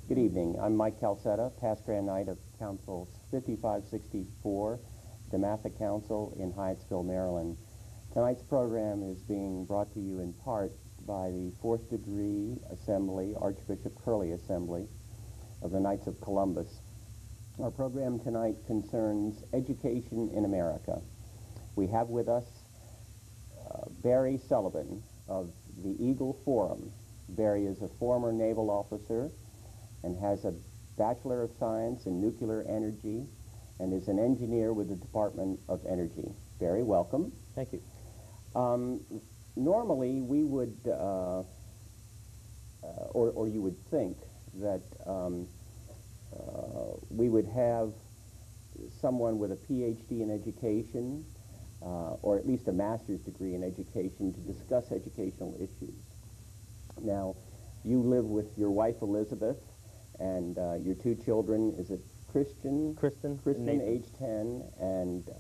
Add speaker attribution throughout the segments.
Speaker 1: Good evening. I'm Mike Calsetta, past Grand Knight of Council 5564, DeMatha Council in Hyattsville, Maryland. Tonight's program is being brought to you in part by the 4th Degree Assembly, Archbishop Curley Assembly of the Knights of Columbus. Our program tonight concerns education in America. We have with us Barry Sullivan of the Eagle Forum. Barry is a former naval officer and has a Bachelor of Science in Nuclear Energy and is an engineer with the Department of Energy. Barry, welcome.
Speaker 2: Thank you.
Speaker 1: Normally we would, or you would think that we would have someone with a PhD in education, or at least a master's degree in education, to discuss educational issues. Now, you live with your wife Elizabeth and your two children. Is it Kristen, age 10, and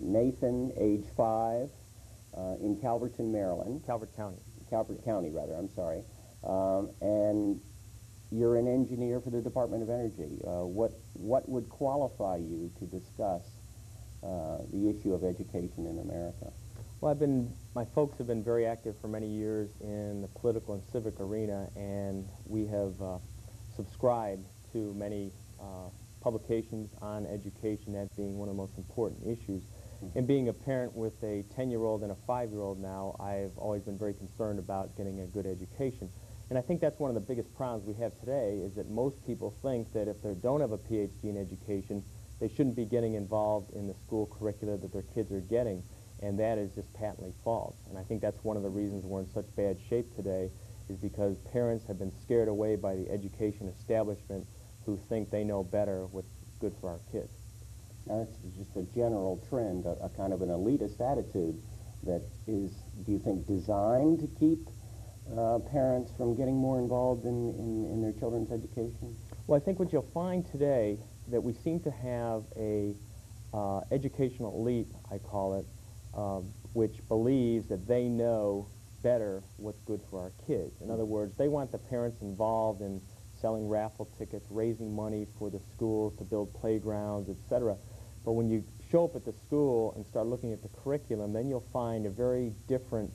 Speaker 1: Nathan, age 5, in Calverton, Maryland.
Speaker 2: Calvert County.
Speaker 1: Calvert County, rather, I'm sorry. And you're an engineer for the Department of Energy. What would qualify you to discuss the issue of education in America?
Speaker 2: Well, my folks have been very active for many years in the political and civic arena, and we have subscribed to many publications on education, that being one of the most important issues. And being a parent with a 10-year-old and a 5-year-old now, I've always been very concerned about getting a good education. And I think that's one of the biggest problems we have today, is that most people think that if they don't have a PhD in education, they shouldn't be getting involved in the school curricula that their kids are getting. And that is just patently false. And I think that's one of the reasons we're in such bad shape today, is because parents have been scared away by the education establishment who think they know better what's good for our kids.
Speaker 1: Now, that's just a general trend, a kind of an elitist attitude that is, do you think, designed to keep parents from getting more involved in their children's education?
Speaker 2: Well, I think what you'll find today, that we seem to have a educational elite, I call it, which believes that they know better what's good for our kids. In other words, they want the parents involved in selling raffle tickets, raising money for the schools to build playgrounds, etc. But when you show up at the school and start looking at the curriculum, then you'll find a very different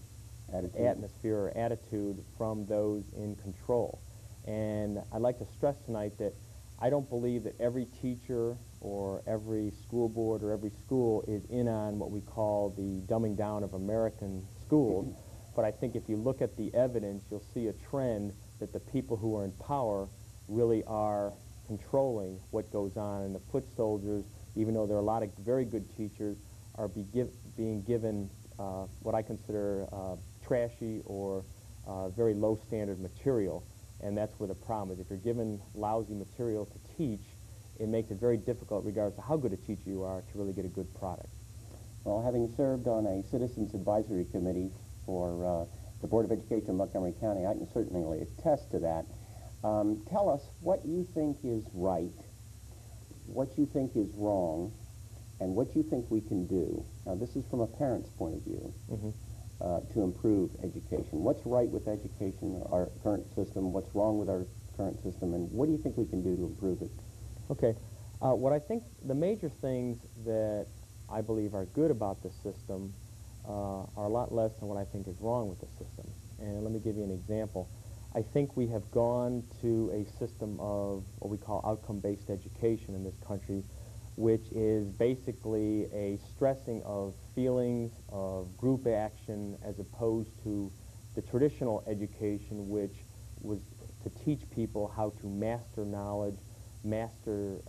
Speaker 2: atmosphere or attitude from those in control. And I'd like to stress tonight that I don't believe that every teacher or every school board or every school is in on what we call the dumbing down of American schools. But I think if you look at the evidence, you'll see a trend that the people who are in power really are controlling what goes on. And the foot soldiers, even though there are a lot of very good teachers, are being given what I consider trashy or very low standard material. And that's where the problem is. If you're given lousy material to teach, it makes it very difficult, regardless of how good a teacher you are, to really get a good product.
Speaker 1: Well, having served on a Citizens Advisory Committee for the Board of Education of Montgomery County, I can certainly attest to that. Tell us what you think is right, what you think is wrong, and what you think we can do. Now, this is from a parent's point of view. To improve education. What's right with education, our current system? What's wrong with our current system? And what do you think we can do to improve it?
Speaker 2: Okay. What I think the major things that I believe are good about the system are a lot less than what I think is wrong with the system. And let me give you an example. I think we have gone to a system of what we call outcome-based education in this country, which is basically a stressing of feelings, of group action, as opposed to the traditional education, which was to teach people how to master knowledge, master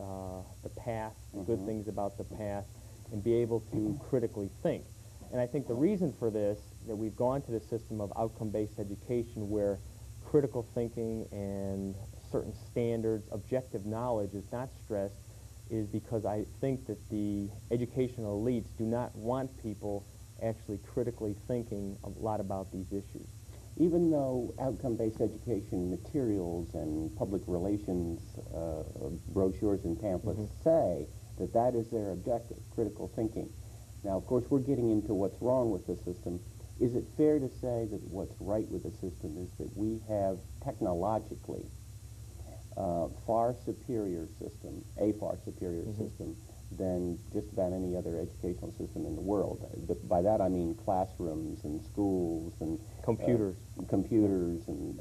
Speaker 2: the past, the good things about the past, and be able to critically think. And I think the reason for this, that we've gone to the system of outcome-based education where critical thinking and certain standards, objective knowledge is not stressed, is because I think that the educational elites do not want people actually critically thinking a lot about these issues.
Speaker 1: Even though outcome-based education materials and public relations brochures and pamphlets say that that is their objective, critical thinking. Now, of course, we're getting into what's wrong with the system. Is it fair to say that what's right with the system is that we have technologically a far superior system than just about any other educational system in the world? By that I mean classrooms and schools and
Speaker 2: computers
Speaker 1: and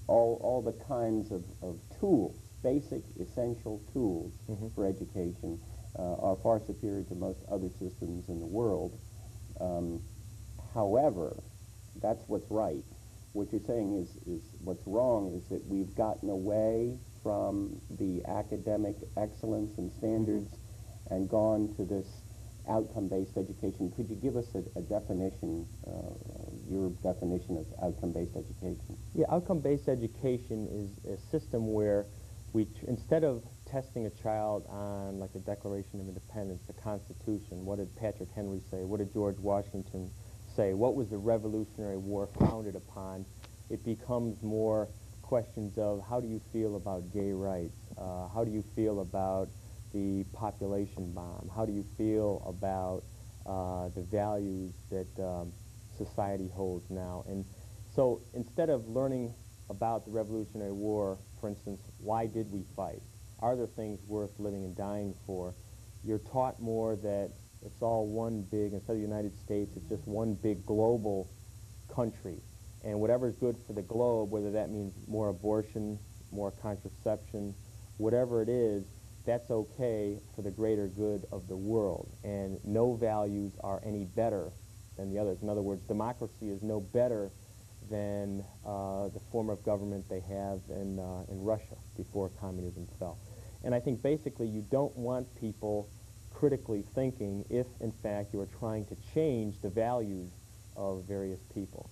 Speaker 1: all the kinds of tools, basic essential tools for education are far superior to most other systems in the world. However, that's what's right. What you're saying is what's wrong is that we've gotten away from the academic excellence and standards and gone to this outcome-based education. Could you give us a definition, your definition of outcome-based education?
Speaker 2: Yeah, outcome-based education is a system where we, instead of testing a child on like the Declaration of Independence, the Constitution, what did Patrick Henry say, what did George Washington say, what was the Revolutionary War founded upon, it becomes more questions of how do you feel about gay rights, how do you feel about the population bomb, how do you feel about the values that society holds now. And so instead of learning about the Revolutionary War, for instance, why did we fight? Are there things worth living and dying for? You're taught more that it's all one big, instead of the United States, it's just one big global country. And whatever's good for the globe, whether that means more abortion, more contraception, whatever it is, that's okay for the greater good of the world. And no values are any better than the others. In other words, democracy is no better than the form of government they have in Russia before communism fell. And I think basically you don't want people critically thinking if, in fact, you are trying to change the values of various people.